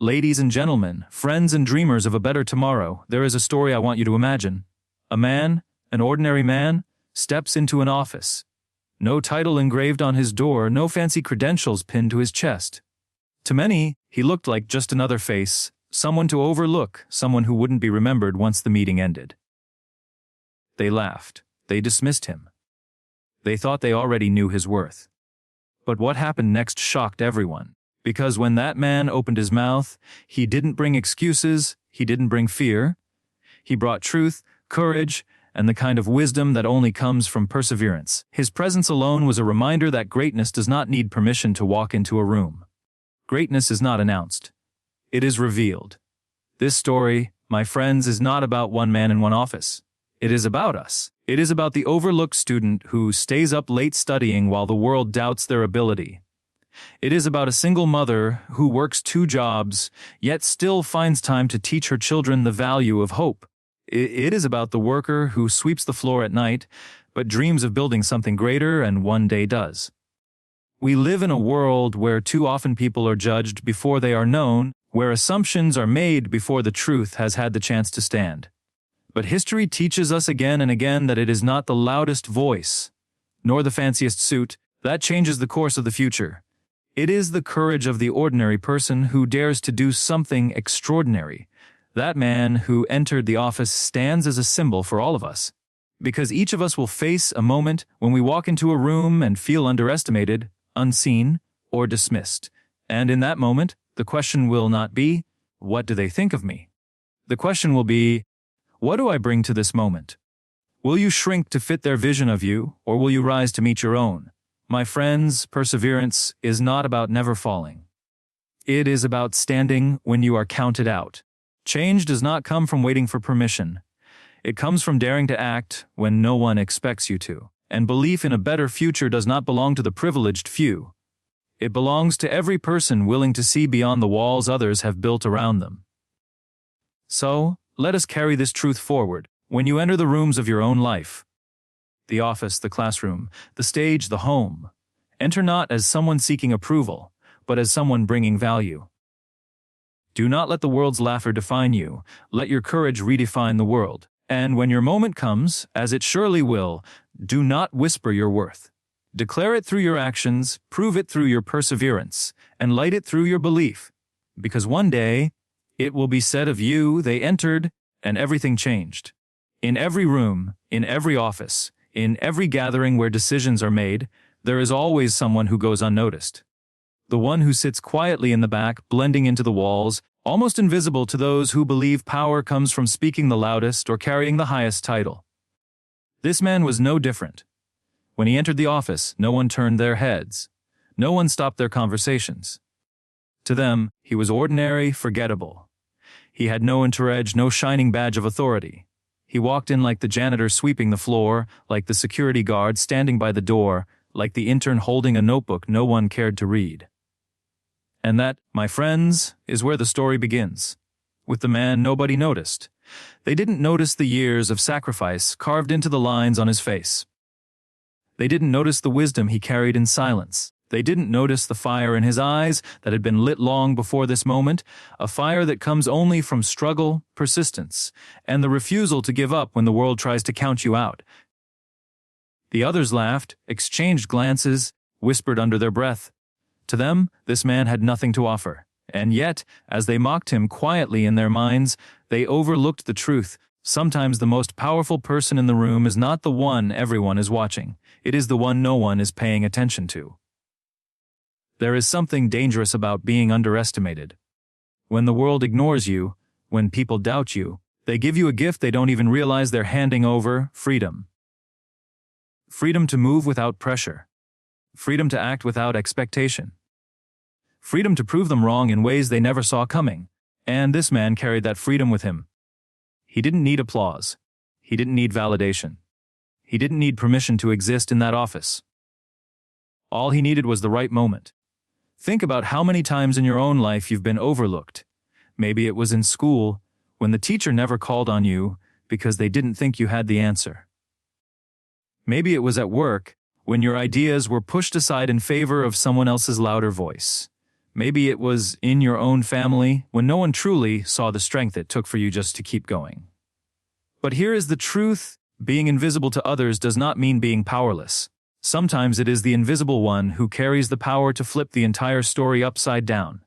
Ladies and gentlemen, friends and dreamers of a better tomorrow, there is a story I want you to imagine. A man, an ordinary man, steps into an office. No title engraved on his door, no fancy credentials pinned to his chest. To many, he looked like just another face, someone to overlook, someone who wouldn't be remembered once the meeting ended. They laughed. They dismissed him. They thought they already knew his worth. But what happened next shocked everyone. Because when that man opened his mouth, he didn't bring excuses, he didn't bring fear. He brought truth, courage, and the kind of wisdom that only comes from perseverance. His presence alone was a reminder that greatness does not need permission to walk into a room. Greatness is not announced. It is revealed. This story, my friends, is not about one man in one office. It is about us. It is about the overlooked student who stays up late studying while the world doubts their ability. It is about a single mother who works 2 jobs, yet still finds time to teach her children the value of hope. It is about the worker who sweeps the floor at night, but dreams of building something greater and one day does. We live in a world where too often people are judged before they are known, where assumptions are made before the truth has had the chance to stand. But history teaches us again and again that it is not the loudest voice, nor the fanciest suit, that changes the course of the future. It is the courage of the ordinary person who dares to do something extraordinary. That man who entered the office stands as a symbol for all of us. Because each of us will face a moment when we walk into a room and feel underestimated, unseen, or dismissed. And in that moment, the question will not be, what do they think of me? The question will be, what do I bring to this moment? Will you shrink to fit their vision of you, or will you rise to meet your own? My friends, perseverance is not about never falling. It is about standing when you are counted out. Change does not come from waiting for permission. It comes from daring to act when no one expects you to. And belief in a better future does not belong to the privileged few. It belongs to every person willing to see beyond the walls others have built around them. So, let us carry this truth forward when you enter the rooms of your own life. The office, the classroom, the stage, the home. Enter not as someone seeking approval, but as someone bringing value. Do not let the world's laughter define you. Let your courage redefine the world. And when your moment comes, as it surely will, do not whisper your worth. Declare it through your actions, prove it through your perseverance, and light it through your belief. Because one day, it will be said of you, they entered, and everything changed. In every room, in every office, in every gathering where decisions are made, there is always someone who goes unnoticed. The one who sits quietly in the back, blending into the walls, almost invisible to those who believe power comes from speaking the loudest or carrying the highest title. This man was no different. When he entered the office, no one turned their heads. No one stopped their conversations. To them, he was ordinary, forgettable. He had no entourage, no shining badge of authority. He walked in like the janitor sweeping the floor, like the security guard standing by the door, like the intern holding a notebook no one cared to read. And that, my friends, is where the story begins. With the man nobody noticed. They didn't notice the years of sacrifice carved into the lines on his face. They didn't notice the wisdom he carried in silence. They didn't notice the fire in his eyes that had been lit long before this moment, a fire that comes only from struggle, persistence, and the refusal to give up when the world tries to count you out. The others laughed, exchanged glances, whispered under their breath. To them, this man had nothing to offer. And yet, as they mocked him quietly in their minds, they overlooked the truth. Sometimes the most powerful person in the room is not the one everyone is watching. It is the one no one is paying attention to. There is something dangerous about being underestimated. When the world ignores you, when people doubt you, they give you a gift they don't even realize they're handing over: freedom. Freedom to move without pressure. Freedom to act without expectation. Freedom to prove them wrong in ways they never saw coming. And this man carried that freedom with him. He didn't need applause. He didn't need validation. He didn't need permission to exist in that office. All he needed was the right moment. Think about how many times in your own life you've been overlooked. Maybe it was in school, when the teacher never called on you because they didn't think you had the answer. Maybe it was at work, when your ideas were pushed aside in favor of someone else's louder voice. Maybe it was in your own family when no one truly saw the strength it took for you just to keep going. But here is the truth: being invisible to others does not mean being powerless. Sometimes it is the invisible one who carries the power to flip the entire story upside down.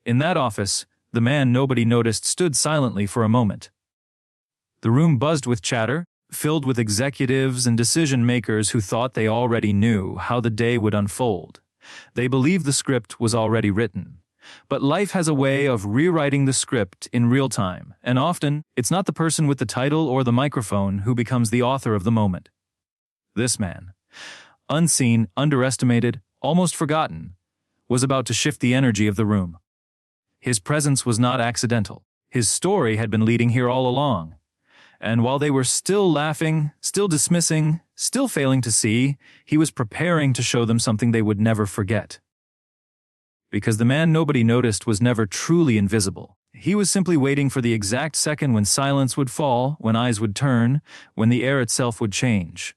In that office, the man nobody noticed stood silently for a moment. The room buzzed with chatter, filled with executives and decision-makers who thought they already knew how the day would unfold. They believed the script was already written. But life has a way of rewriting the script in real time, and often, it's not the person with the title or the microphone who becomes the author of the moment. This man, unseen, underestimated, almost forgotten, was about to shift the energy of the room. His presence was not accidental. His story had been leading here all along. And while they were still laughing, still dismissing, still failing to see, he was preparing to show them something they would never forget. Because the man nobody noticed was never truly invisible. He was simply waiting for the exact second when silence would fall, when eyes would turn, when the air itself would change.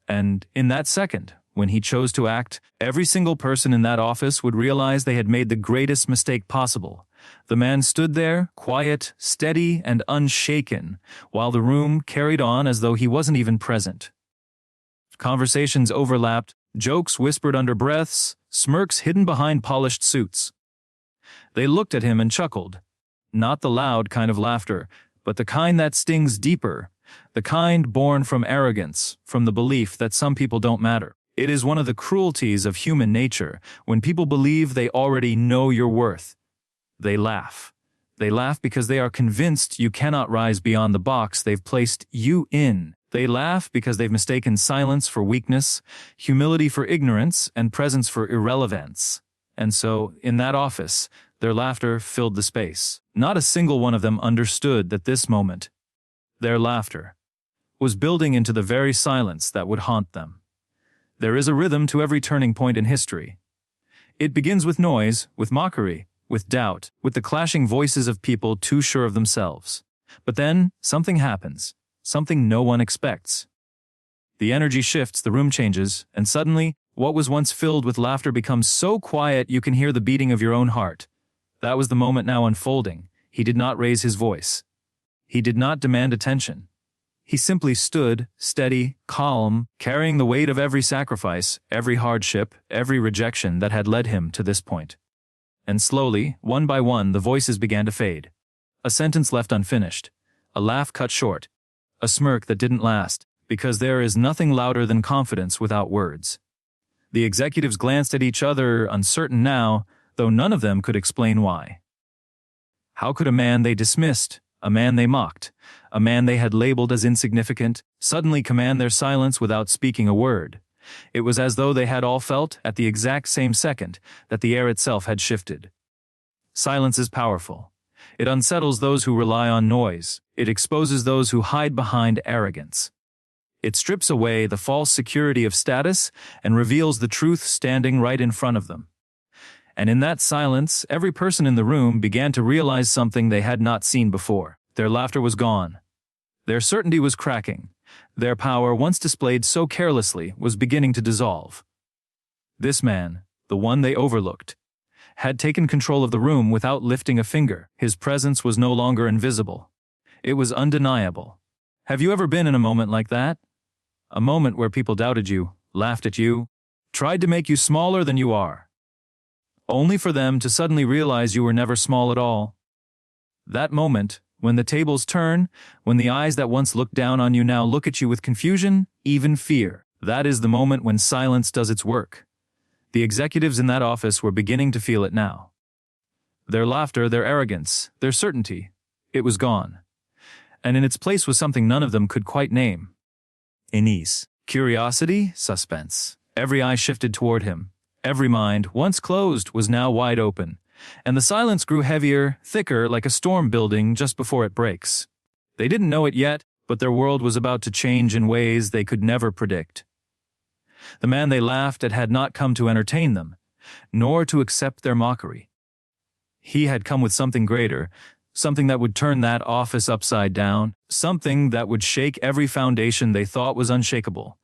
And in that second, when he chose to act, every single person in that office would realize they had made the greatest mistake possible. The man stood there, quiet, steady, and unshaken, while the room carried on as though he wasn't even present. Conversations overlapped, jokes whispered under breaths, smirks hidden behind polished suits. They looked at him and chuckled. Not the loud kind of laughter, but the kind that stings deeper, the kind born from arrogance, from the belief that some people don't matter. It is one of the cruelties of human nature when people believe they already know your worth. They laugh. They laugh because they are convinced you cannot rise beyond the box they've placed you in. They laugh because they've mistaken silence for weakness, humility for ignorance, and presence for irrelevance. And so, in that office, their laughter filled the space. Not a single one of them understood that this moment, their laughter, was building into the very silence that would haunt them. There is a rhythm to every turning point in history. It begins with noise, with mockery, with doubt, with the clashing voices of people too sure of themselves. But then, something happens, something no one expects. The energy shifts, the room changes, and suddenly, what was once filled with laughter becomes so quiet you can hear the beating of your own heart. That was the moment now unfolding. He did not raise his voice. He did not demand attention. He simply stood, steady, calm, carrying the weight of every sacrifice, every hardship, every rejection that had led him to this point. And slowly, one by one, the voices began to fade. A sentence left unfinished. A laugh cut short. A smirk that didn't last, because there is nothing louder than confidence without words. The executives glanced at each other, uncertain now, though none of them could explain why. How could a man they dismissed, a man they mocked, a man they had labeled as insignificant, suddenly command their silence without speaking a word? It was as though they had all felt, at the exact same second, that the air itself had shifted. Silence is powerful. It unsettles those who rely on noise. It exposes those who hide behind arrogance. It strips away the false security of status and reveals the truth standing right in front of them. And in that silence, every person in the room began to realize something they had not seen before. Their laughter was gone. Their certainty was cracking. Their power, once displayed so carelessly, was beginning to dissolve. This man, the one they overlooked, had taken control of the room without lifting a finger. His presence was no longer invisible. It was undeniable. Have you ever been in a moment like that? A moment where people doubted you, laughed at you, tried to make you smaller than you are, only for them to suddenly realize you were never small at all. That moment, when the tables turn, when the eyes that once looked down on you now look at you with confusion, even fear, that is the moment when silence does its work. The executives in that office were beginning to feel it now. Their laughter, their arrogance, their certainty, it was gone. And in its place was something none of them could quite name. Unease, curiosity, suspense. Every eye shifted toward him. Every mind, once closed, was now wide open. And the silence grew heavier, thicker, like a storm building just before it breaks. They didn't know it yet, but their world was about to change in ways they could never predict. The man they laughed at had not come to entertain them, nor to accept their mockery. He had come with something greater, something that would turn that office upside down, something that would shake every foundation they thought was unshakable.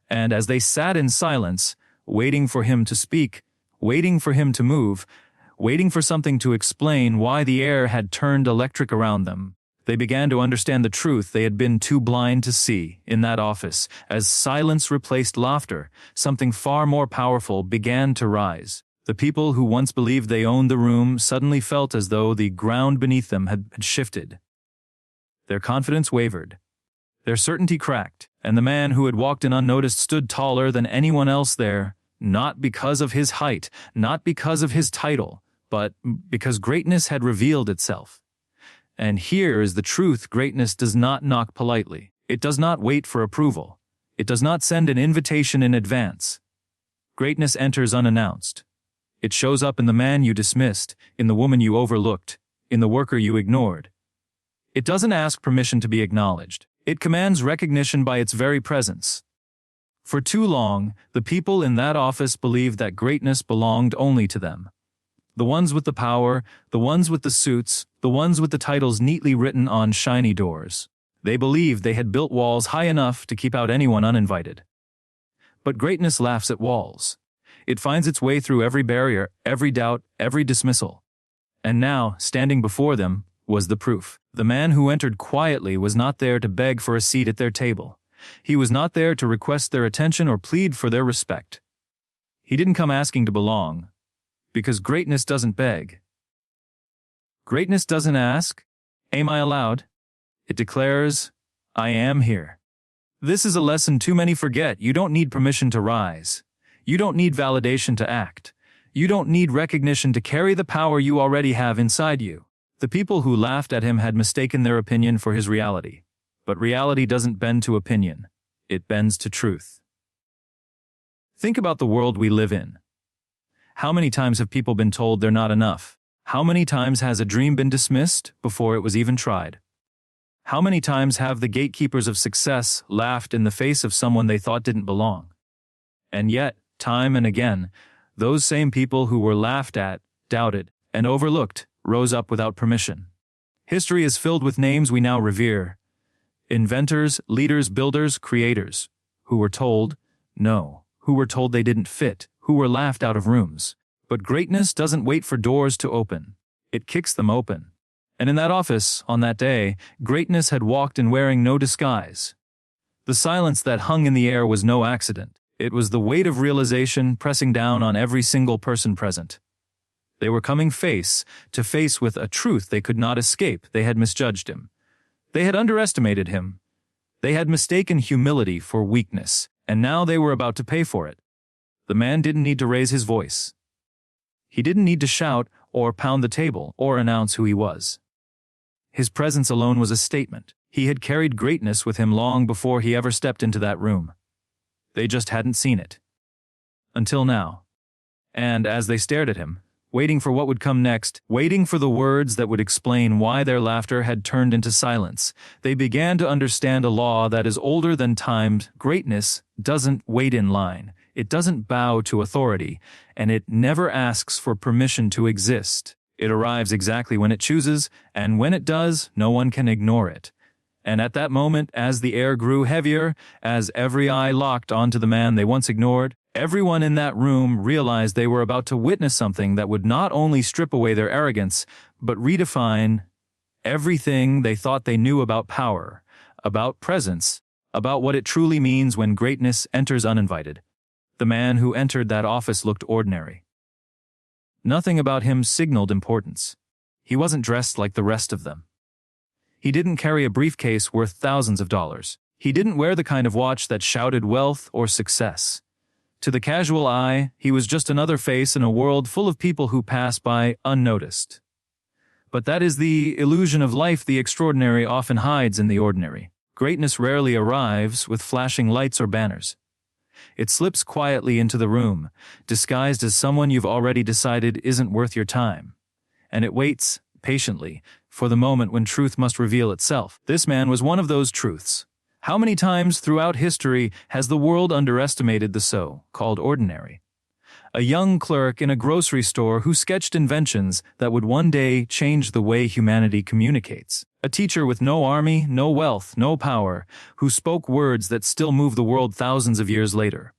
And as they sat in silence, waiting for him to speak, waiting for him to move, waiting for something to explain why the air had turned electric around them. They began to understand the truth they had been too blind to see. In that office, as silence replaced laughter, something far more powerful began to rise. The people who once believed they owned the room suddenly felt as though the ground beneath them had shifted. Their confidence wavered. Their certainty cracked, and the man who had walked in unnoticed stood taller than anyone else there, not because of his height, not because of his title, but because greatness had revealed itself. And here is the truth: greatness does not knock politely. It does not wait for approval. It does not send an invitation in advance. Greatness enters unannounced. It shows up in the man you dismissed, in the woman you overlooked, in the worker you ignored. It doesn't ask permission to be acknowledged. It commands recognition by its very presence. For too long, the people in that office believed that greatness belonged only to them. The ones with the power, the ones with the suits, the ones with the titles neatly written on shiny doors. They believed they had built walls high enough to keep out anyone uninvited. But greatness laughs at walls. It finds its way through every barrier, every doubt, every dismissal. And now, standing before them, was the proof. The man who entered quietly was not there to beg for a seat at their table. He was not there to request their attention or plead for their respect. He didn't come asking to belong, because greatness doesn't beg. Greatness doesn't ask, "Am I allowed?" It declares, "I am here." This is a lesson too many forget. You don't need permission to rise. You don't need validation to act. You don't need recognition to carry the power you already have inside you. The people who laughed at him had mistaken their opinion for his reality. But reality doesn't bend to opinion. It bends to truth. Think about the world we live in. How many times have people been told they're not enough? How many times has a dream been dismissed before it was even tried? How many times have the gatekeepers of success laughed in the face of someone they thought didn't belong? And yet, time and again, those same people who were laughed at, doubted, and overlooked rose up without permission. History is filled with names we now revere. Inventors, leaders, builders, creators, who were told no, who were told they didn't fit, who were laughed out of rooms. But greatness doesn't wait for doors to open. It kicks them open. And in that office, on that day, greatness had walked in wearing no disguise. The silence that hung in the air was no accident. It was the weight of realization pressing down on every single person present. They were coming face to face with a truth they could not escape. They had misjudged him. They had underestimated him. They had mistaken humility for weakness, and now they were about to pay for it. The man didn't need to raise his voice. He didn't need to shout or pound the table or announce who he was. His presence alone was a statement. He had carried greatness with him long before he ever stepped into that room. They just hadn't seen it. Until now. And as they stared at him, waiting for what would come next, waiting for the words that would explain why their laughter had turned into silence, they began to understand a law that is older than time. Greatness doesn't wait in line. It doesn't bow to authority, and it never asks for permission to exist. It arrives exactly when it chooses, and when it does, no one can ignore it. And at that moment, as the air grew heavier, as every eye locked onto the man they once ignored, everyone in that room realized they were about to witness something that would not only strip away their arrogance, but redefine everything they thought they knew about power, about presence, about what it truly means when greatness enters uninvited. The man who entered that office looked ordinary. Nothing about him signaled importance. He wasn't dressed like the rest of them. He didn't carry a briefcase worth thousands of dollars. He didn't wear the kind of watch that shouted wealth or success. To the casual eye, he was just another face in a world full of people who pass by unnoticed. But that is the illusion of life. The extraordinary often hides in the ordinary. Greatness rarely arrives with flashing lights or banners. It slips quietly into the room, disguised as someone you've already decided isn't worth your time. And it waits, patiently, for the moment when truth must reveal itself. This man was one of those truths. How many times throughout history has the world underestimated the so-called ordinary? A young clerk in a grocery store who sketched inventions that would one day change the way humanity communicates. A teacher with no army, no wealth, no power, who spoke words that still move the world thousands of years later.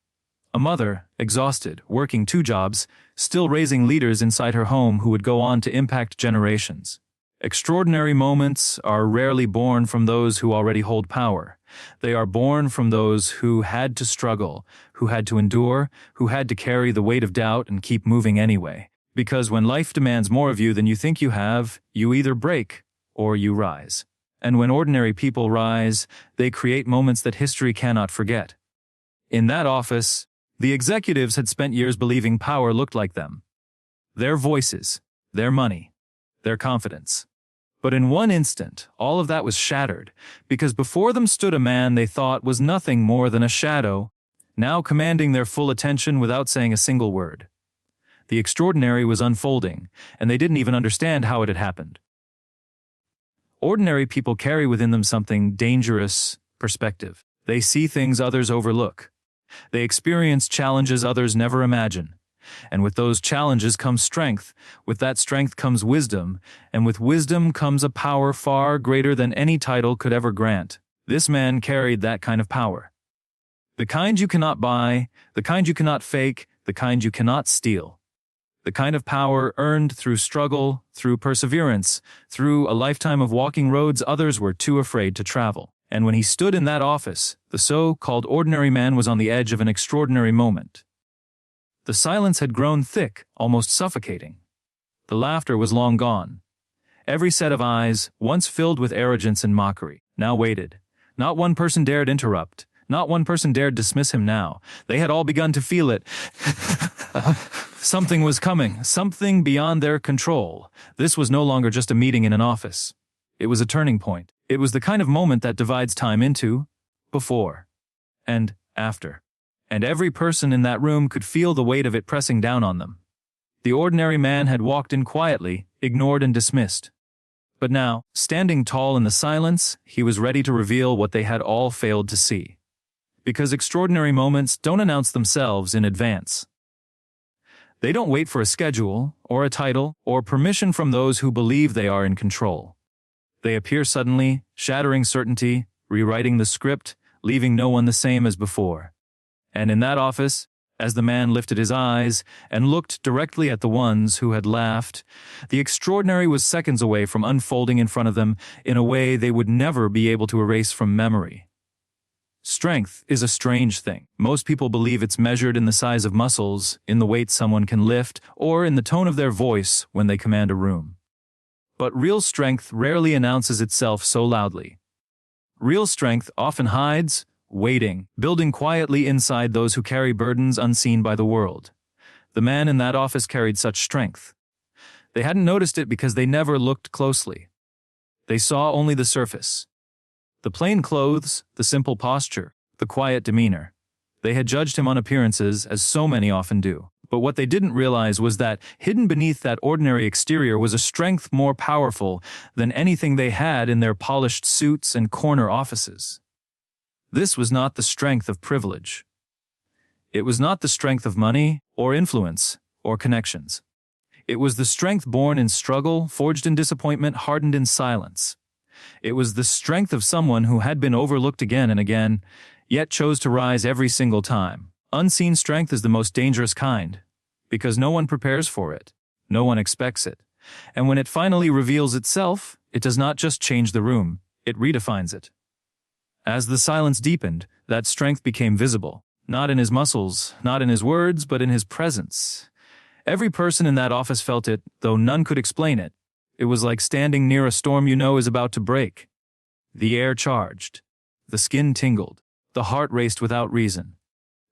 A mother, exhausted, working 2 jobs, still raising leaders inside her home who would go on to impact generations. Extraordinary moments are rarely born from those who already hold power. They are born from those who had to struggle, who had to endure, who had to carry the weight of doubt and keep moving anyway. Because when life demands more of you than you think you have, you either break or you rise. And when ordinary people rise, they create moments that history cannot forget. In that office, the executives had spent years believing power looked like them. Their voices, their money, their confidence. But in one instant, all of that was shattered, because before them stood a man they thought was nothing more than a shadow, now commanding their full attention without saying a single word. The extraordinary was unfolding, and they didn't even understand how it had happened. Ordinary people carry within them something dangerous: perspective. They see things others overlook. They experience challenges others never imagine. And with those challenges comes strength, with that strength comes wisdom, and with wisdom comes a power far greater than any title could ever grant. This man carried that kind of power. The kind you cannot buy, the kind you cannot fake, the kind you cannot steal. The kind of power earned through struggle, through perseverance, through a lifetime of walking roads others were too afraid to travel. And when he stood in that office, the so-called ordinary man was on the edge of an extraordinary moment. The silence had grown thick, almost suffocating. The laughter was long gone. Every set of eyes, once filled with arrogance and mockery, now waited. Not one person dared interrupt. Not one person dared dismiss him now. They had all begun to feel it. Something was coming, something beyond their control. This was no longer just a meeting in an office. It was a turning point. It was the kind of moment that divides time into before and after. And every person in that room could feel the weight of it pressing down on them. The ordinary man had walked in quietly, ignored and dismissed. But now, standing tall in the silence, he was ready to reveal what they had all failed to see. Because extraordinary moments don't announce themselves in advance. They don't wait for a schedule, or a title, or permission from those who believe they are in control. They appear suddenly, shattering certainty, rewriting the script, leaving no one the same as before. And in that office, as the man lifted his eyes and looked directly at the ones who had laughed, the extraordinary was seconds away from unfolding in front of them in a way they would never be able to erase from memory. Strength is a strange thing. Most people believe it's measured in the size of muscles, in the weight someone can lift, or in the tone of their voice when they command a room. But real strength rarely announces itself so loudly. Real strength often hides, waiting, building quietly inside those who carry burdens unseen by the world. The man in that office carried such strength. They hadn't noticed it because they never looked closely. They saw only the surface. The plain clothes, the simple posture, the quiet demeanor. They had judged him on appearances, as so many often do. But what they didn't realize was that hidden beneath that ordinary exterior was a strength more powerful than anything they had in their polished suits and corner offices. This was not the strength of privilege. It was not the strength of money, or influence, or connections. It was the strength born in struggle, forged in disappointment, hardened in silence. It was the strength of someone who had been overlooked again and again, yet chose to rise every single time. Unseen strength is the most dangerous kind, because no one prepares for it, no one expects it, and when it finally reveals itself, it does not just change the room, it redefines it. As the silence deepened, that strength became visible, not in his muscles, not in his words, but in his presence. Every person in that office felt it, though none could explain it. It was like standing near a storm you know is about to break. The air charged, the skin tingled, the heart raced without reason.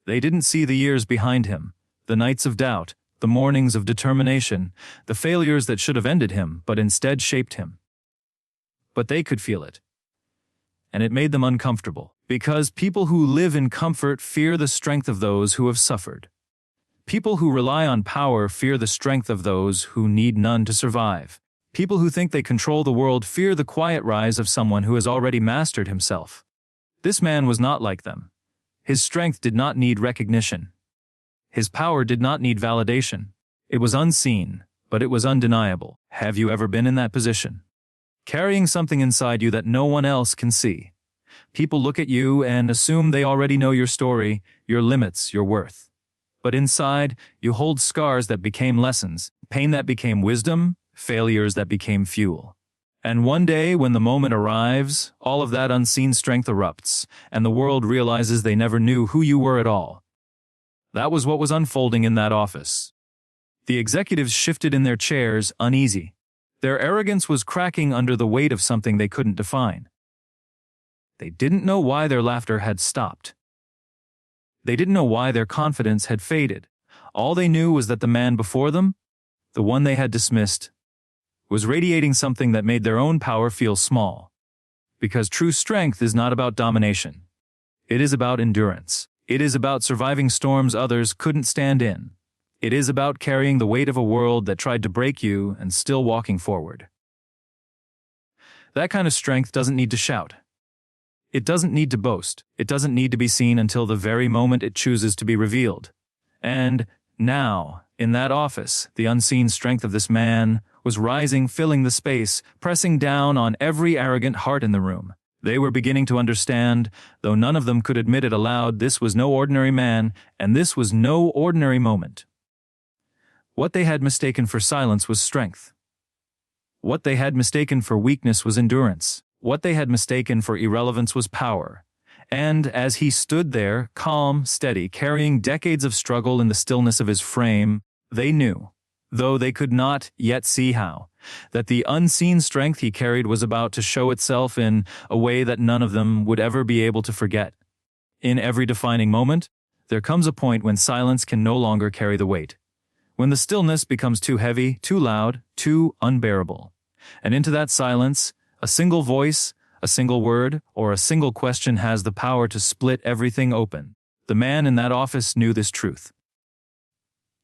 They didn't see the years behind him, the nights of doubt, the mornings of determination, the failures that should have ended him, but instead shaped him. But they could feel it. And it made them uncomfortable, because people who live in comfort fear the strength of those who have suffered. People who rely on power fear the strength of those who need none to survive. People who think they control the world fear the quiet rise of someone who has already mastered himself. This man was not like them. His strength did not need recognition. His power did not need validation. It was unseen, but it was undeniable. Have you ever been in that position? Carrying something inside you that no one else can see. People look at you and assume they already know your story, your limits, your worth. But inside, you hold scars that became lessons, pain that became wisdom, failures that became fuel. And one day, when the moment arrives, all of that unseen strength erupts, and the world realizes they never knew who you were at all. That was what was unfolding in that office. The executives shifted in their chairs, uneasy. Their arrogance was cracking under the weight of something they couldn't define. They didn't know why their laughter had stopped. They didn't know why their confidence had faded. All they knew was that the man before them, the one they had dismissed, was radiating something that made their own power feel small. Because true strength is not about domination. It is about endurance. It is about surviving storms others couldn't stand in. It is about carrying the weight of a world that tried to break you and still walking forward. That kind of strength doesn't need to shout. It doesn't need to boast. It doesn't need to be seen until the very moment it chooses to be revealed. And now, in that office, the unseen strength of this man was rising, filling the space, pressing down on every arrogant heart in the room. They were beginning to understand, though none of them could admit it aloud, this was no ordinary man, and this was no ordinary moment. What they had mistaken for silence was strength. What they had mistaken for weakness was endurance. What they had mistaken for irrelevance was power. And as he stood there, calm, steady, carrying decades of struggle in the stillness of his frame, they knew, though they could not yet see how, that the unseen strength he carried was about to show itself in a way that none of them would ever be able to forget. In every defining moment, there comes a point when silence can no longer carry the weight. When the stillness becomes too heavy, too loud, too unbearable. And into that silence, a single voice, a single word, or a single question has the power to split everything open. The man in that office knew this truth.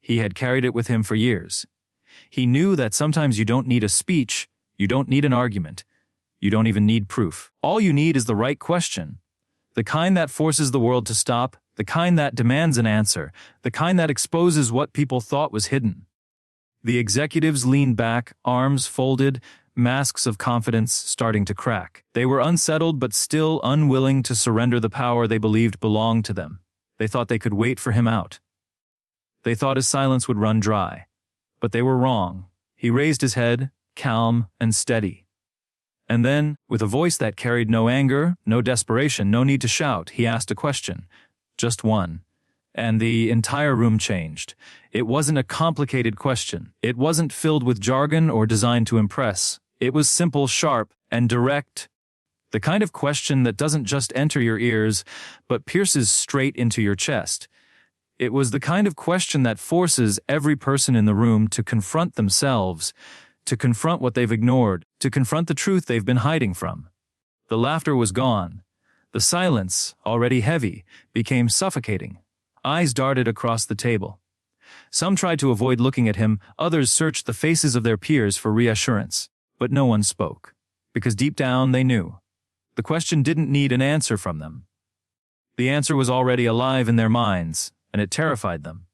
He had carried it with him for years. He knew that sometimes you don't need a speech, you don't need an argument, you don't even need proof. All you need is the right question. The kind that forces the world to stop, the kind that demands an answer, the kind that exposes what people thought was hidden. The executives leaned back, arms folded, masks of confidence starting to crack. They were unsettled but still unwilling to surrender the power they believed belonged to them. They thought they could wait for him out. They thought his silence would run dry. But they were wrong. He raised his head, calm and steady. And then, with a voice that carried no anger, no desperation, no need to shout, he asked a question. Just one. And the entire room changed. It wasn't a complicated question. It wasn't filled with jargon or designed to impress. It was simple, sharp, and direct. The kind of question that doesn't just enter your ears, but pierces straight into your chest. It was the kind of question that forces every person in the room to confront themselves, to confront what they've ignored, to confront the truth they've been hiding from. The laughter was gone. The silence, already heavy, became suffocating. Eyes darted across the table. Some tried to avoid looking at him, others searched the faces of their peers for reassurance. But no one spoke, because deep down they knew. The question didn't need an answer from them. The answer was already alive in their minds, and it terrified them.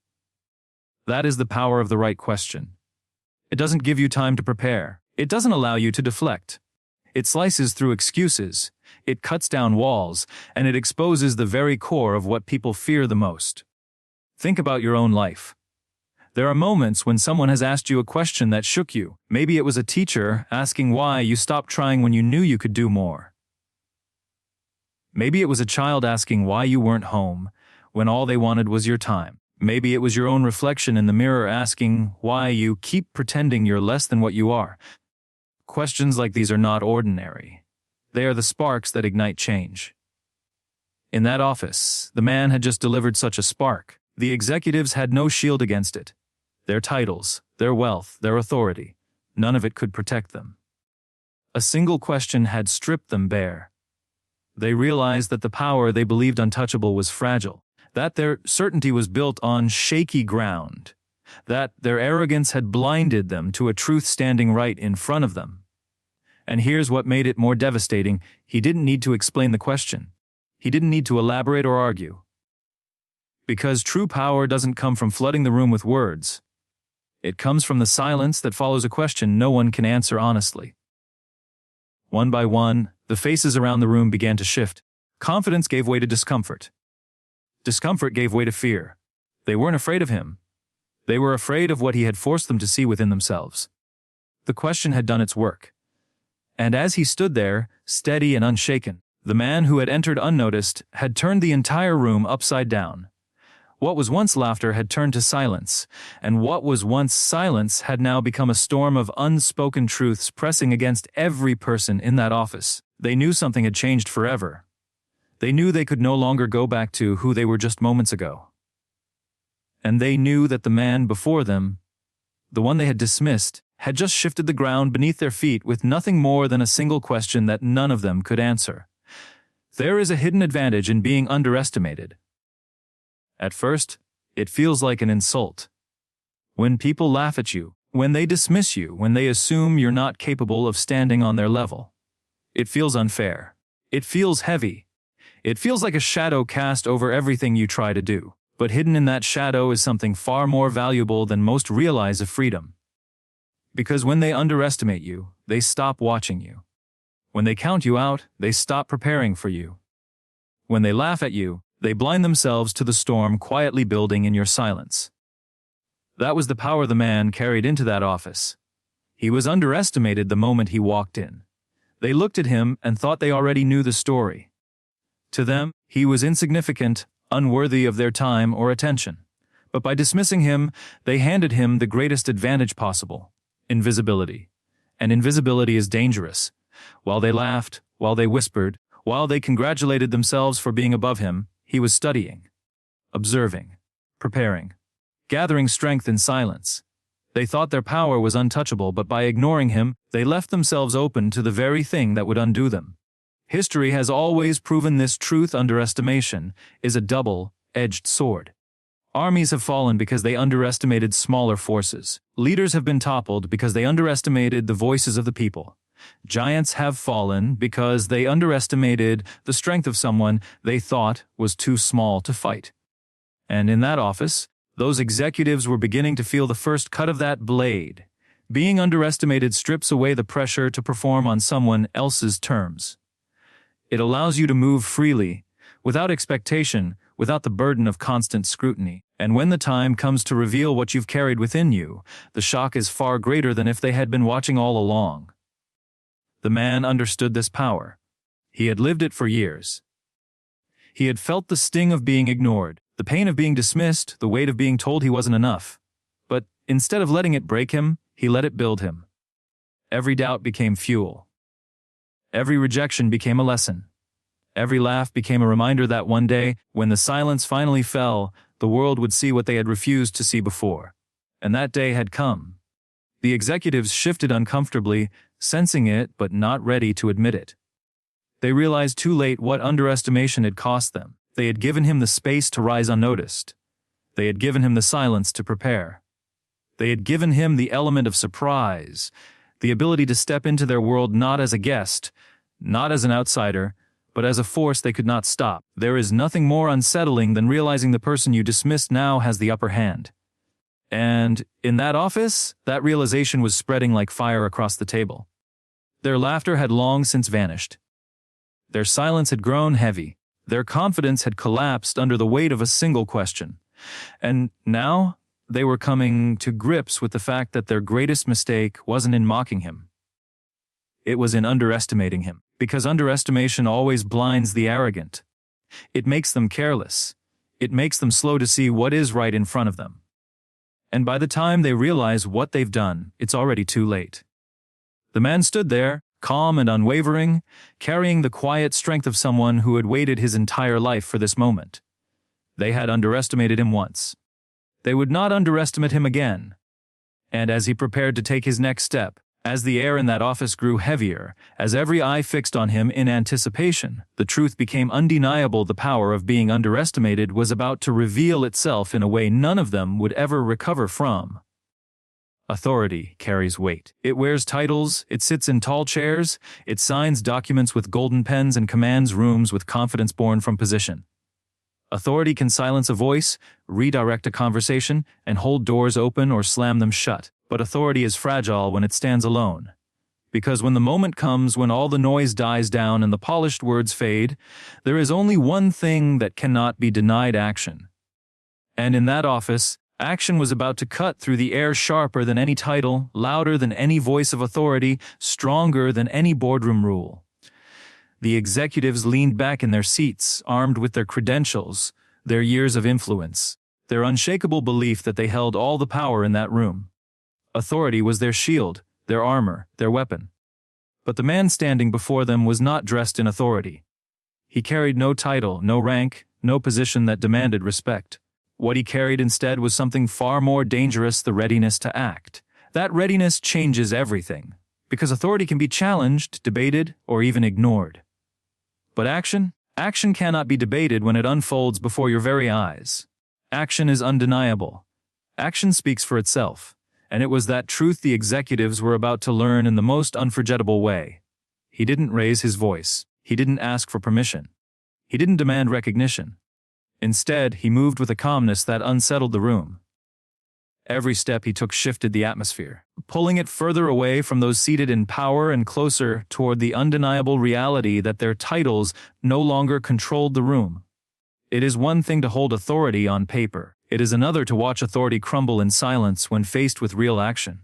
That is the power of the right question. It doesn't give you time to prepare. It doesn't allow you to deflect. It slices through excuses, it cuts down walls, and it exposes the very core of what people fear the most. Think about your own life. There are moments when someone has asked you a question that shook you. Maybe it was a teacher asking why you stopped trying when you knew you could do more. Maybe it was a child asking why you weren't home when all they wanted was your time. Maybe it was your own reflection in the mirror asking why you keep pretending you're less than what you are. Questions like these are not ordinary. They are the sparks that ignite change. In that office, the man had just delivered such a spark. The executives had no shield against it. Their titles, their wealth, their authority, none of it could protect them. A single question had stripped them bare. They realized that the power they believed untouchable was fragile, that their certainty was built on shaky ground, that their arrogance had blinded them to a truth standing right in front of them. And here's what made it more devastating. He didn't need to explain the question. He didn't need to elaborate or argue. Because true power doesn't come from flooding the room with words. It comes from the silence that follows a question no one can answer honestly. One by one, the faces around the room began to shift. Confidence gave way to discomfort. Discomfort gave way to fear. They weren't afraid of him. They were afraid of what he had forced them to see within themselves. The question had done its work. And as he stood there, steady and unshaken, the man who had entered unnoticed had turned the entire room upside down. What was once laughter had turned to silence, and what was once silence had now become a storm of unspoken truths pressing against every person in that office. They knew something had changed forever. They knew they could no longer go back to who they were just moments ago. And they knew that the man before them, the one they had dismissed, had just shifted the ground beneath their feet with nothing more than a single question that none of them could answer. There is a hidden advantage in being underestimated. At first, it feels like an insult. When people laugh at you, when they dismiss you, when they assume you're not capable of standing on their level. It feels unfair. It feels heavy. It feels like a shadow cast over everything you try to do. But hidden in that shadow is something far more valuable than most realize of freedom. Because when they underestimate you, they stop watching you. When they count you out, they stop preparing for you. When they laugh at you, they blind themselves to the storm quietly building in your silence. That was the power the man carried into that office. He was underestimated the moment he walked in. They looked at him and thought they already knew the story. To them, he was insignificant, unworthy of their time or attention. But by dismissing him, they handed him the greatest advantage possible: invisibility. And invisibility is dangerous. While they laughed, while they whispered, while they congratulated themselves for being above him, he was studying, observing, preparing, gathering strength in silence. They thought their power was untouchable, but by ignoring him, they left themselves open to the very thing that would undo them. History has always proven this truth: underestimation is a double-edged sword. Armies have fallen because they underestimated smaller forces. Leaders have been toppled because they underestimated the voices of the people. Giants have fallen because they underestimated the strength of someone they thought was too small to fight. And in that office, those executives were beginning to feel the first cut of that blade. Being underestimated strips away the pressure to perform on someone else's terms. It allows you to move freely, without expectation, without the burden of constant scrutiny. And when the time comes to reveal what you've carried within you, the shock is far greater than if they had been watching all along. The man understood this power. He had lived it for years. He had felt the sting of being ignored, the pain of being dismissed, the weight of being told he wasn't enough. But instead of letting it break him, he let it build him. Every doubt became fuel. Every rejection became a lesson. Every laugh became a reminder that one day, when the silence finally fell, the world would see what they had refused to see before. And that day had come. The executives shifted uncomfortably, sensing it but not ready to admit it. They realized too late what underestimation had cost them. They had given him the space to rise unnoticed. They had given him the silence to prepare. They had given him the element of surprise, the ability to step into their world not as a guest, not as an outsider, but as a force they could not stop. There is nothing more unsettling than realizing the person you dismissed now has the upper hand. And in that office, that realization was spreading like fire across the table. Their laughter had long since vanished. Their silence had grown heavy. Their confidence had collapsed under the weight of a single question. And now, they were coming to grips with the fact that their greatest mistake wasn't in mocking him. It was in underestimating him, because underestimation always blinds the arrogant. It makes them careless. It makes them slow to see what is right in front of them. And by the time they realize what they've done, it's already too late. The man stood there, calm and unwavering, carrying the quiet strength of someone who had waited his entire life for this moment. They had underestimated him once. They would not underestimate him again. And as he prepared to take his next step, as the air in that office grew heavier, as every eye fixed on him in anticipation, the truth became undeniable: the power of being underestimated was about to reveal itself in a way none of them would ever recover from. Authority carries weight. It wears titles, it sits in tall chairs, it signs documents with golden pens and commands rooms with confidence born from position. Authority can silence a voice, redirect a conversation, and hold doors open or slam them shut. But authority is fragile when it stands alone. Because when the moment comes when all the noise dies down and the polished words fade, there is only one thing that cannot be denied: action. And in that office, action was about to cut through the air sharper than any title, louder than any voice of authority, stronger than any boardroom rule. The executives leaned back in their seats, armed with their credentials, their years of influence, their unshakable belief that they held all the power in that room. Authority was their shield, their armor, their weapon. But the man standing before them was not dressed in authority. He carried no title, no rank, no position that demanded respect. What he carried instead was something far more dangerous: the readiness to act. That readiness changes everything, because authority can be challenged, debated, or even ignored. But action cannot be debated when it unfolds before your very eyes. Action is undeniable. Action speaks for itself, and it was that truth the executives were about to learn in the most unforgettable way. He didn't raise his voice. He didn't ask for permission. He didn't demand recognition. Instead, he moved with a calmness that unsettled the room. Every step he took shifted the atmosphere, pulling it further away from those seated in power and closer toward the undeniable reality that their titles no longer controlled the room. It is one thing to hold authority on paper. It is another to watch authority crumble in silence when faced with real action.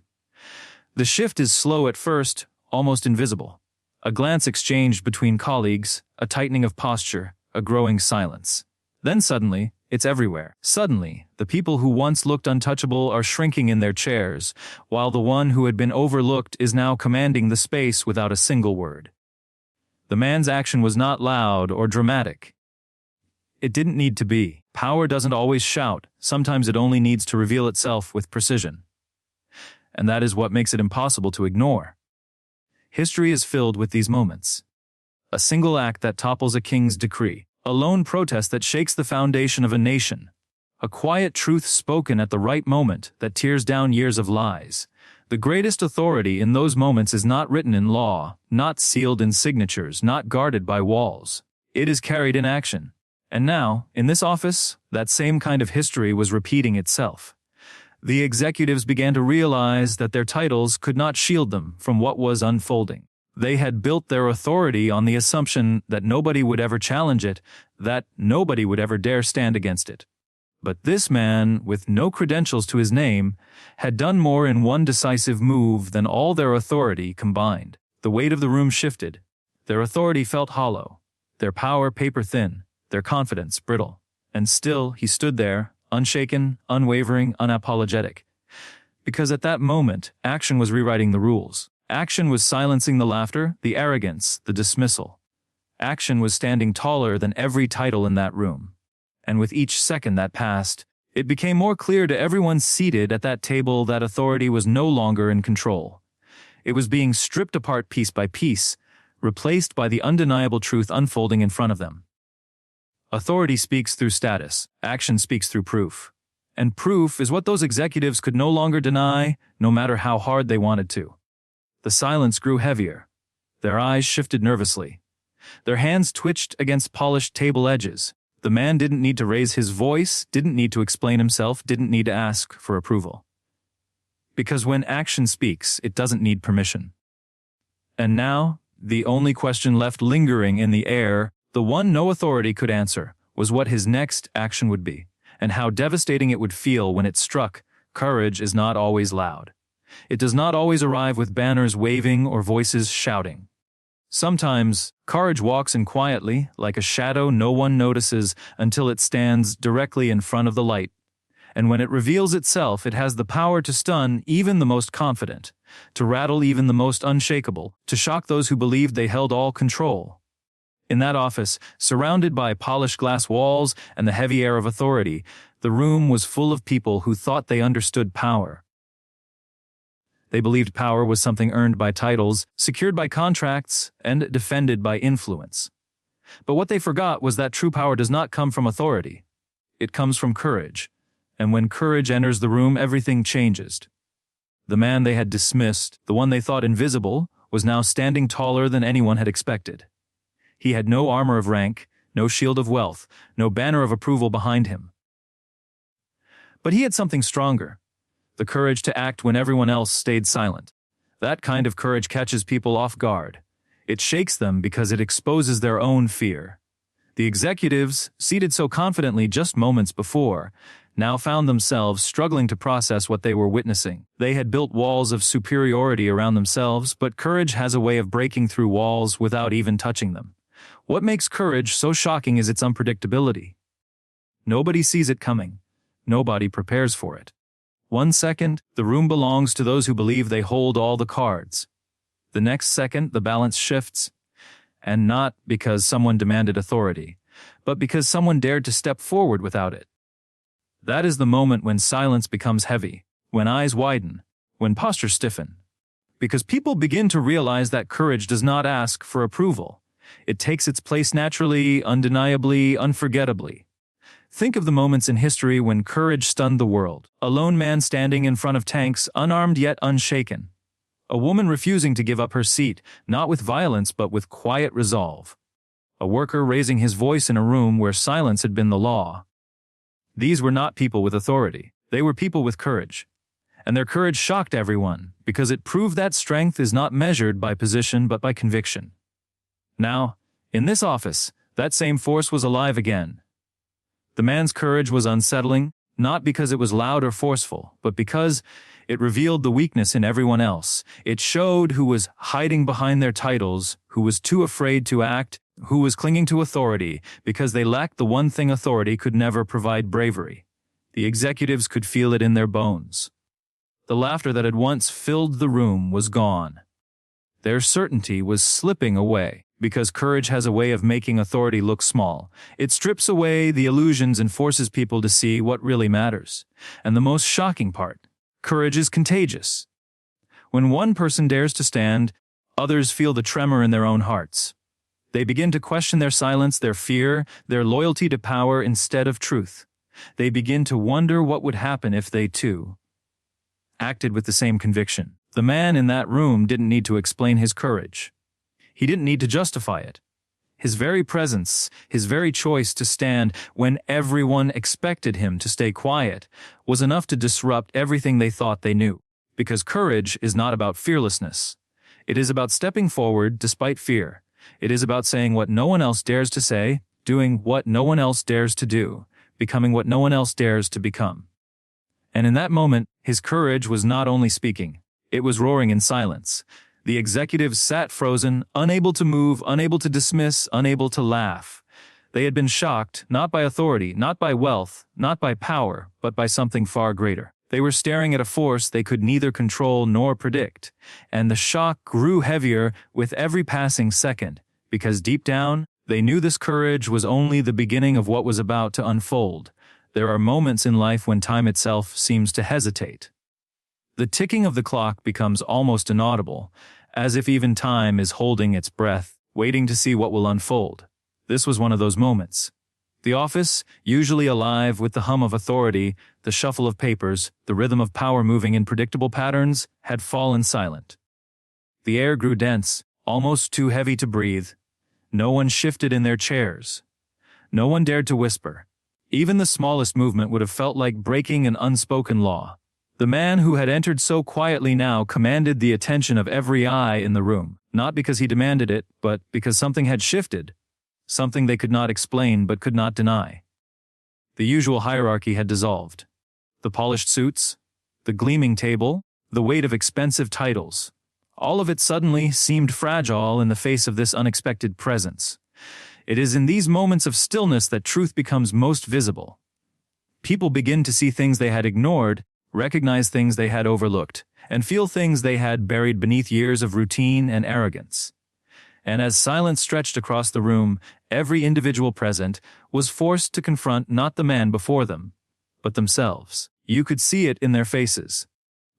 The shift is slow at first, almost invisible. A glance exchanged between colleagues, a tightening of posture, a growing silence. Then suddenly, it's everywhere. Suddenly, the people who once looked untouchable are shrinking in their chairs, while the one who had been overlooked is now commanding the space without a single word. The man's action was not loud or dramatic. It didn't need to be. Power doesn't always shout. Sometimes it only needs to reveal itself with precision. And that is what makes it impossible to ignore. History is filled with these moments. A single act that topples a king's decree. A lone protest that shakes the foundation of a nation. A quiet truth spoken at the right moment that tears down years of lies. The greatest authority in those moments is not written in law, not sealed in signatures, not guarded by walls. It is carried in action. And now, in this office, that same kind of history was repeating itself. The executives began to realize that their titles could not shield them from what was unfolding. They had built their authority on the assumption that nobody would ever challenge it, that nobody would ever dare stand against it. But this man, with no credentials to his name, had done more in one decisive move than all their authority combined. The weight of the room shifted. Their authority felt hollow, their power paper-thin, their confidence brittle. And still he stood there, unshaken, unwavering, unapologetic. Because at that moment, action was rewriting the rules. Action was silencing the laughter, the arrogance, the dismissal. Action was standing taller than every title in that room. And with each second that passed, it became more clear to everyone seated at that table that authority was no longer in control. It was being stripped apart piece by piece, replaced by the undeniable truth unfolding in front of them. Authority speaks through status, action speaks through proof. And proof is what those executives could no longer deny, no matter how hard they wanted to. The silence grew heavier. Their eyes shifted nervously. Their hands twitched against polished table edges. The man didn't need to raise his voice, didn't need to explain himself, didn't need to ask for approval. Because when action speaks, it doesn't need permission. And now, the only question left lingering in the air, the one no authority could answer, was what his next action would be, and how devastating it would feel when it struck. Courage is not always loud. It does not always arrive with banners waving or voices shouting. Sometimes, courage walks in quietly, like a shadow no one notices until it stands directly in front of the light. And when it reveals itself, it has the power to stun even the most confident, to rattle even the most unshakable, to shock those who believed they held all control. In that office, surrounded by polished glass walls and the heavy air of authority, the room was full of people who thought they understood power. They believed power was something earned by titles, secured by contracts, and defended by influence. But what they forgot was that true power does not come from authority. It comes from courage. And when courage enters the room, everything changes. The man they had dismissed, the one they thought invisible, was now standing taller than anyone had expected. He had no armor of rank, no shield of wealth, no banner of approval behind him. But he had something stronger. The courage to act when everyone else stayed silent. That kind of courage catches people off guard. It shakes them because it exposes their own fear. The executives, seated so confidently just moments before, now found themselves struggling to process what they were witnessing. They had built walls of superiority around themselves, but courage has a way of breaking through walls without even touching them. What makes courage so shocking is its unpredictability. Nobody sees it coming. Nobody prepares for it. 1 second, the room belongs to those who believe they hold all the cards. The next second, the balance shifts. And not because someone demanded authority, but because someone dared to step forward without it. That is the moment when silence becomes heavy, when eyes widen, when postures stiffen. Because people begin to realize that courage does not ask for approval. It takes its place naturally, undeniably, unforgettably. Think of the moments in history when courage stunned the world. A lone man standing in front of tanks, unarmed yet unshaken. A woman refusing to give up her seat, not with violence but with quiet resolve. A worker raising his voice in a room where silence had been the law. These were not people with authority. They were people with courage. And their courage shocked everyone, because it proved that strength is not measured by position but by conviction. Now, in this office, that same force was alive again. The man's courage was unsettling, not because it was loud or forceful, but because it revealed the weakness in everyone else. It showed who was hiding behind their titles, who was too afraid to act, who was clinging to authority, because they lacked the one thing authority could never provide: bravery. The executives could feel it in their bones. The laughter that had once filled the room was gone. Their certainty was slipping away, because courage has a way of making authority look small. It strips away the illusions and forces people to see what really matters. And the most shocking part, courage is contagious. When one person dares to stand, others feel the tremor in their own hearts. They begin to question their silence, their fear, their loyalty to power instead of truth. They begin to wonder what would happen if they, too, acted with the same conviction. The man in that room didn't need to explain his courage. He didn't need to justify it. His very presence, his very choice to stand when everyone expected him to stay quiet, was enough to disrupt everything they thought they knew. Because courage is not about fearlessness. It is about stepping forward despite fear. It is about saying what no one else dares to say, doing what no one else dares to do, becoming what no one else dares to become. And in that moment, his courage was not only speaking, it was roaring in silence. The executives sat frozen, unable to move, unable to dismiss, unable to laugh. They had been shocked, not by authority, not by wealth, not by power, but by something far greater. They were staring at a force they could neither control nor predict. And the shock grew heavier with every passing second, because deep down, they knew this courage was only the beginning of what was about to unfold. There are moments in life when time itself seems to hesitate. The ticking of the clock becomes almost inaudible, as if even time is holding its breath, waiting to see what will unfold. This was one of those moments. The office, usually alive with the hum of authority, the shuffle of papers, the rhythm of power moving in predictable patterns, had fallen silent. The air grew dense, almost too heavy to breathe. No one shifted in their chairs. No one dared to whisper. Even the smallest movement would have felt like breaking an unspoken law. The man who had entered so quietly now commanded the attention of every eye in the room, not because he demanded it, but because something had shifted, something they could not explain but could not deny. The usual hierarchy had dissolved. The polished suits, the gleaming table, the weight of expensive titles, all of it suddenly seemed fragile in the face of this unexpected presence. It is in these moments of stillness that truth becomes most visible. People begin to see things they had ignored, recognize things they had overlooked, and feel things they had buried beneath years of routine and arrogance. And as silence stretched across the room, every individual present was forced to confront not the man before them, but themselves. You could see it in their faces.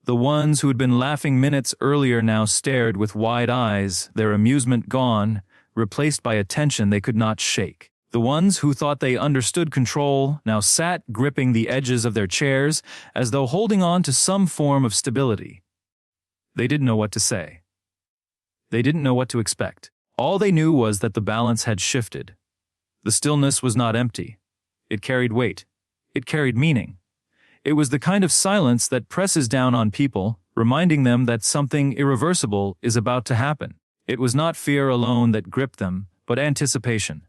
The ones who had been laughing minutes earlier now stared with wide eyes, their amusement gone, replaced by a tension they could not shake. The ones who thought they understood control now sat gripping the edges of their chairs as though holding on to some form of stability. They didn't know what to say. They didn't know what to expect. All they knew was that the balance had shifted. The stillness was not empty. It carried weight. It carried meaning. It was the kind of silence that presses down on people, reminding them that something irreversible is about to happen. It was not fear alone that gripped them, but anticipation.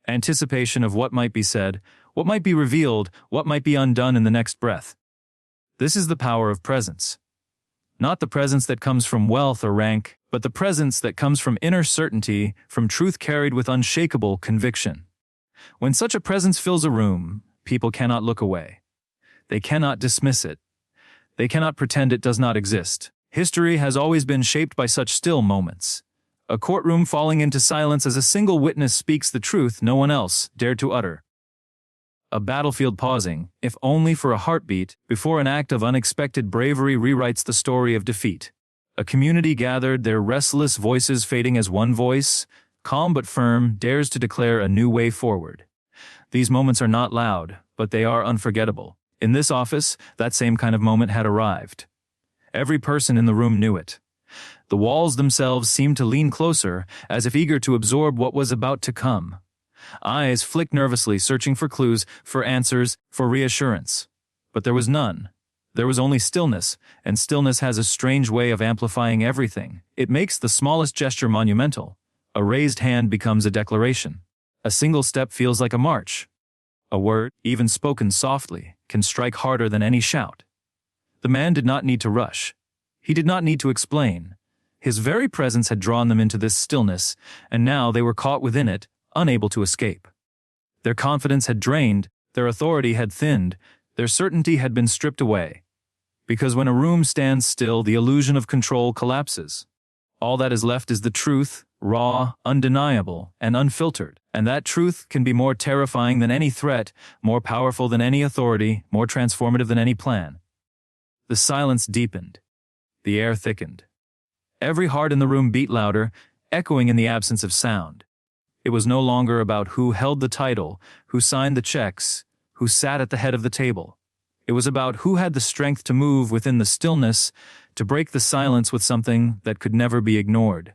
Anticipation of what might be said, what might be revealed, what might be undone in the next breath. This is the power of presence. Not the presence that comes from wealth or rank, but the presence that comes from inner certainty, from truth carried with unshakable conviction. When such a presence fills a room, people cannot look away. They cannot dismiss it. They cannot pretend it does not exist. History has always been shaped by such still moments. A courtroom falling into silence as a single witness speaks the truth no one else dared to utter. A battlefield pausing, if only for a heartbeat, before an act of unexpected bravery rewrites the story of defeat. A community gathered, their restless voices fading as one voice, calm but firm, dares to declare a new way forward. These moments are not loud, but they are unforgettable. In this office, that same kind of moment had arrived. Every person in the room knew it. The walls themselves seemed to lean closer, as if eager to absorb what was about to come. Eyes flicked nervously, searching for clues, for answers, for reassurance. But there was none. There was only stillness, and stillness has a strange way of amplifying everything. It makes the smallest gesture monumental. A raised hand becomes a declaration. A single step feels like a march. A word, even spoken softly, can strike harder than any shout. The man did not need to rush. He did not need to explain. His very presence had drawn them into this stillness, and now they were caught within it, unable to escape. Their confidence had drained, their authority had thinned, their certainty had been stripped away. Because when a room stands still, the illusion of control collapses. All that is left is the truth, raw, undeniable, and unfiltered. And that truth can be more terrifying than any threat, more powerful than any authority, more transformative than any plan. The silence deepened. The air thickened. Every heart in the room beat louder, echoing in the absence of sound. It was no longer about who held the title, who signed the checks, who sat at the head of the table. It was about who had the strength to move within the stillness, to break the silence with something that could never be ignored.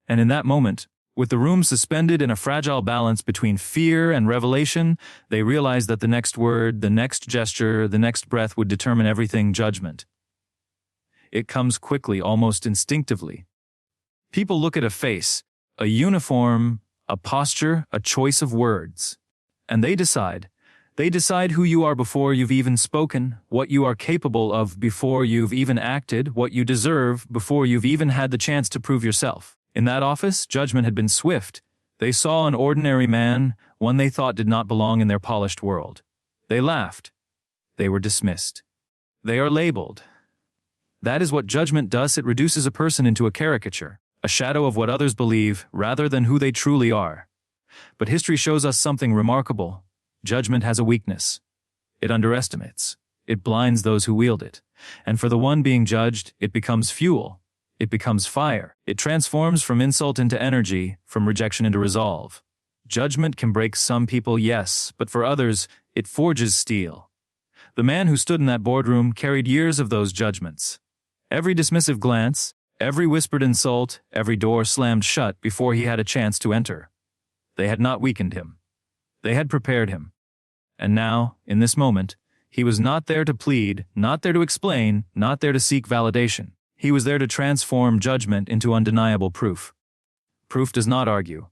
And in that moment, with the room suspended in a fragile balance between fear and revelation, they realized that the next word, the next gesture, the next breath would determine everything: judgment. It comes quickly, almost instinctively. People look at a face, a uniform, a posture, a choice of words, and they decide. They decide who you are before you've even spoken, what you are capable of before you've even acted, what you deserve before you've even had the chance to prove yourself. In that office, judgment had been swift. They saw an ordinary man, one they thought did not belong in their polished world. They laughed. They were dismissed. They are labeled. That is what judgment does. It reduces a person into a caricature, a shadow of what others believe, rather than who they truly are. But history shows us something remarkable. Judgment has a weakness. It underestimates. It blinds those who wield it. And for the one being judged, it becomes fuel. It becomes fire. It transforms from insult into energy, from rejection into resolve. Judgment can break some people, yes, but for others, it forges steel. The man who stood in that boardroom carried years of those judgments. Every dismissive glance, every whispered insult, every door slammed shut before he had a chance to enter. They had not weakened him. They had prepared him. And now, in this moment, he was not there to plead, not there to explain, not there to seek validation. He was there to transform judgment into undeniable proof. Proof does not argue.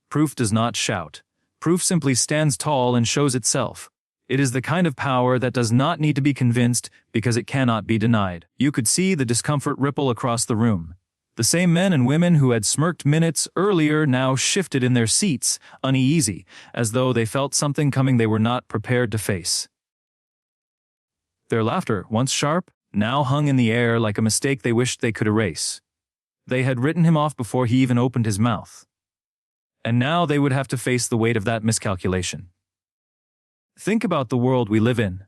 Proof does not shout. Proof simply stands tall and shows itself. It is the kind of power that does not need to be convinced because it cannot be denied. You could see the discomfort ripple across the room. The same men and women who had smirked minutes earlier now shifted in their seats, uneasy, as though they felt something coming they were not prepared to face. Their laughter, once sharp, now hung in the air like a mistake they wished they could erase. They had written him off before he even opened his mouth. And now they would have to face the weight of that miscalculation. Think about the world we live in.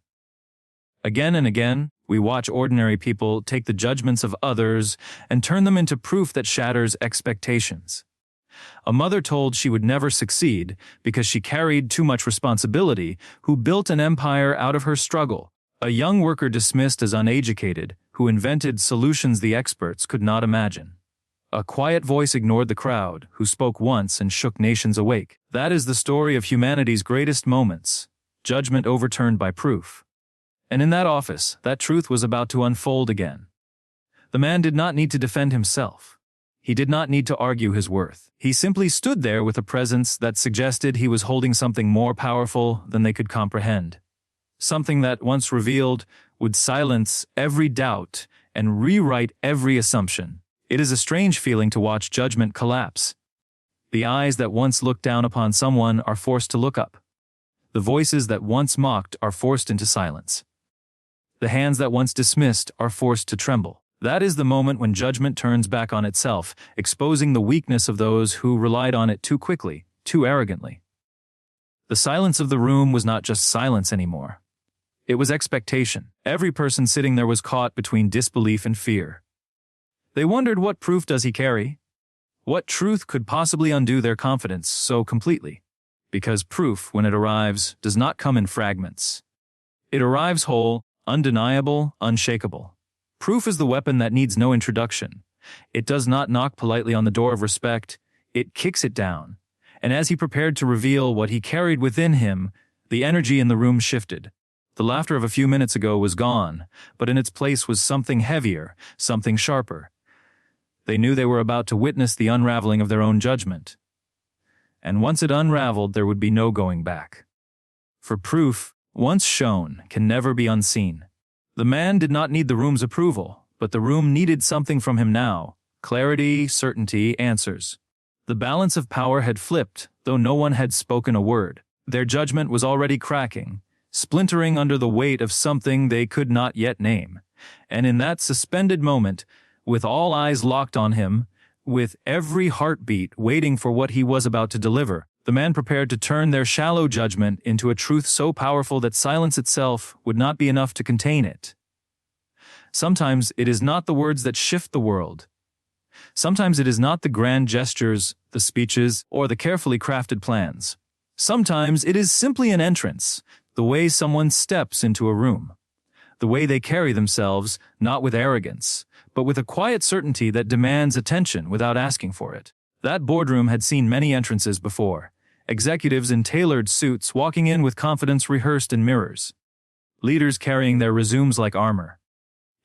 Again and again, we watch ordinary people take the judgments of others and turn them into proof that shatters expectations. A mother told she would never succeed because she carried too much responsibility, who built an empire out of her struggle. A young worker dismissed as uneducated, who invented solutions the experts could not imagine. A quiet voice ignored the crowd, who spoke once and shook nations awake. That is the story of humanity's greatest moments. Judgment overturned by proof. And in that office, that truth was about to unfold again. The man did not need to defend himself. He did not need to argue his worth. He simply stood there with a presence that suggested he was holding something more powerful than they could comprehend. Something that, once revealed, would silence every doubt and rewrite every assumption. It is a strange feeling to watch judgment collapse. The eyes that once looked down upon someone are forced to look up. The voices that once mocked are forced into silence. The hands that once dismissed are forced to tremble. That is the moment when judgment turns back on itself, exposing the weakness of those who relied on it too quickly, too arrogantly. The silence of the room was not just silence anymore. It was expectation. Every person sitting there was caught between disbelief and fear. They wondered, what proof does he carry? What truth could possibly undo their confidence so completely? Because proof, when it arrives, does not come in fragments. It arrives whole, undeniable, unshakable. Proof is the weapon that needs no introduction. It does not knock politely on the door of respect, it kicks it down. And as he prepared to reveal what he carried within him, the energy in the room shifted. The laughter of a few minutes ago was gone, but in its place was something heavier, something sharper. They knew they were about to witness the unraveling of their own judgment. And once it unraveled, there would be no going back. For proof, once shown, can never be unseen. The man did not need the room's approval, but the room needed something from him now: clarity, certainty, answers. The balance of power had flipped, though no one had spoken a word. Their judgment was already cracking, splintering under the weight of something they could not yet name. And in that suspended moment, with all eyes locked on him, with every heartbeat waiting for what he was about to deliver, the man prepared to turn their shallow judgment into a truth so powerful that silence itself would not be enough to contain it. Sometimes it is not the words that shift the world. Sometimes it is not the grand gestures, the speeches, or the carefully crafted plans. Sometimes it is simply an entrance, the way someone steps into a room. The way they carry themselves, not with arrogance, but with a quiet certainty that demands attention without asking for it. That boardroom had seen many entrances before. Executives in tailored suits walking in with confidence rehearsed in mirrors. Leaders carrying their resumes like armor.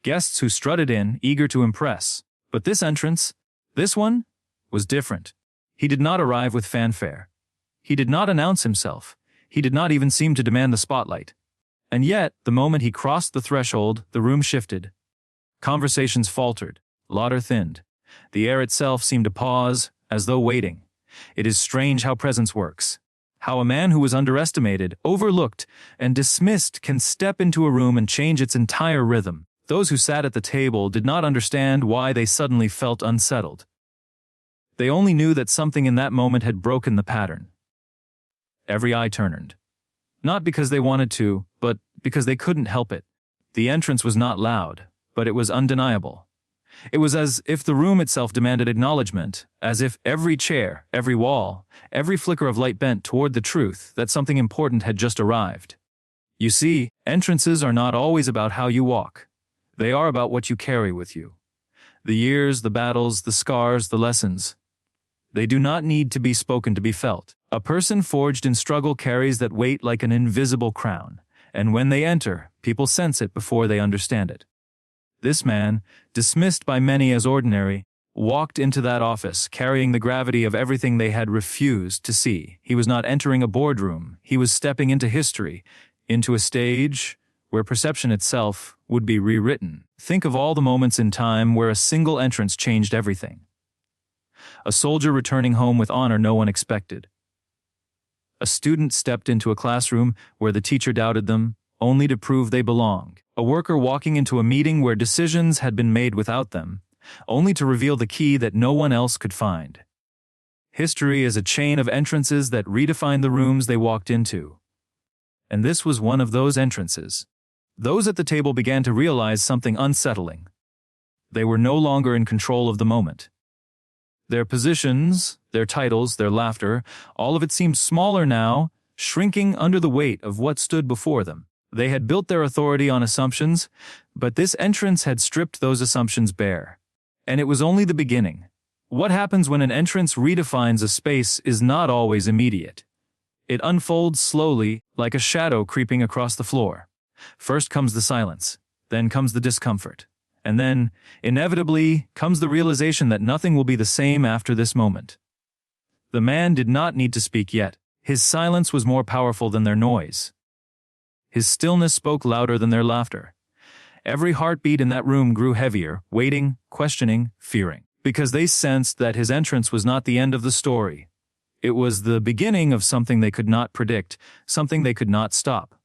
Guests who strutted in, eager to impress. But this entrance, this one, was different. He did not arrive with fanfare. He did not announce himself. He did not even seem to demand the spotlight. And yet, the moment he crossed the threshold, the room shifted. Conversations faltered, laughter thinned. The air itself seemed to pause, as though waiting. It is strange how presence works. How a man who was underestimated, overlooked, and dismissed can step into a room and change its entire rhythm. Those who sat at the table did not understand why they suddenly felt unsettled. They only knew that something in that moment had broken the pattern. Every eye turned. Not because they wanted to, but because they couldn't help it. The entrance was not loud, but it was undeniable. It was as if the room itself demanded acknowledgement, as if every chair, every wall, every flicker of light bent toward the truth that something important had just arrived. You see, entrances are not always about how you walk. They are about what you carry with you. The years, the battles, the scars, the lessons. They do not need to be spoken to be felt. A person forged in struggle carries that weight like an invisible crown, and when they enter, people sense it before they understand it. This man, dismissed by many as ordinary, walked into that office carrying the gravity of everything they had refused to see. He was not entering a boardroom, he was stepping into history, into a stage where perception itself would be rewritten. Think of all the moments in time where a single entrance changed everything. A soldier returning home with honor no one expected. A student stepped into a classroom where the teacher doubted them, only to prove they belonged. A worker walking into a meeting where decisions had been made without them, only to reveal the key that no one else could find. History is a chain of entrances that redefined the rooms they walked into. And this was one of those entrances. Those at the table began to realize something unsettling. They were no longer in control of the moment. Their positions, their titles, their laughter, all of it seemed smaller now, shrinking under the weight of what stood before them. They had built their authority on assumptions, but this entrance had stripped those assumptions bare. And it was only the beginning. What happens when an entrance redefines a space is not always immediate. It unfolds slowly, like a shadow creeping across the floor. First comes the silence, then comes the discomfort, And then, inevitably, comes the realization that nothing will be the same after this moment. The man did not need to speak yet. His silence was more powerful than their noise. His stillness spoke louder than their laughter. Every heartbeat in that room grew heavier, waiting, questioning, fearing, because they sensed that his entrance was not the end of the story. It was the beginning of something they could not predict, something they could not stop.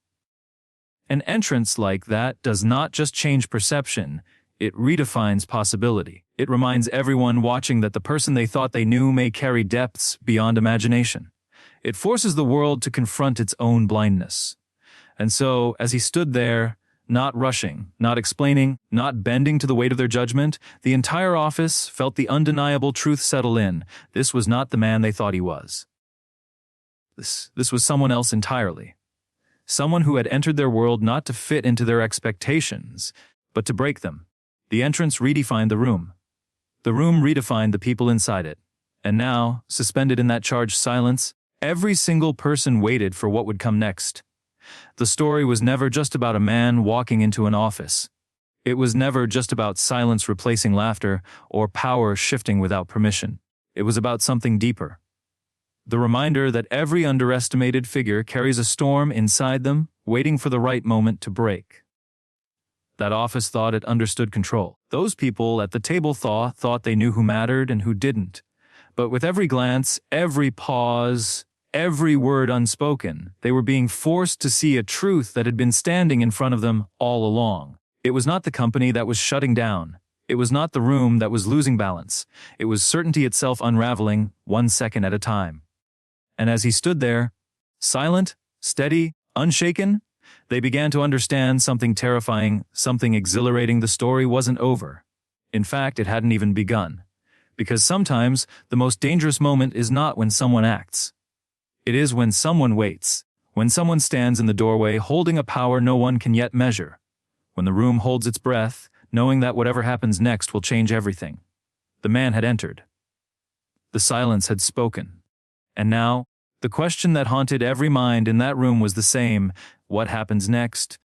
An entrance like that does not just change perception, it redefines possibility. It reminds everyone watching that the person they thought they knew may carry depths beyond imagination. It forces the world to confront its own blindness. And so, as he stood there, not rushing, not explaining, not bending to the weight of their judgment, the entire office felt the undeniable truth settle in. This was not the man they thought he was. This was someone else entirely. Someone who had entered their world not to fit into their expectations, but to break them. The entrance redefined the room. The room redefined the people inside it. And now, suspended in that charged silence, every single person waited for what would come next. The story was never just about a man walking into an office. It was never just about silence replacing laughter or power shifting without permission. It was about something deeper. The reminder that every underestimated figure carries a storm inside them, waiting for the right moment to break. That office thought it understood control. Those people at the table thought they knew who mattered and who didn't. But with every glance, every pause, every word unspoken, they were being forced to see a truth that had been standing in front of them all along. It was not the company that was shutting down. It was not the room that was losing balance. It was certainty itself unraveling, 1 second at a time. And as he stood there, silent, steady, unshaken, they began to understand something terrifying, something exhilarating. The story wasn't over. In fact, it hadn't even begun. Because sometimes the most dangerous moment is not when someone acts. It is when someone waits, when someone stands in the doorway holding a power no one can yet measure, when the room holds its breath, knowing that whatever happens next will change everything. The man had entered. The silence had spoken. And now, the question that haunted every mind in that room was the same: what happens next?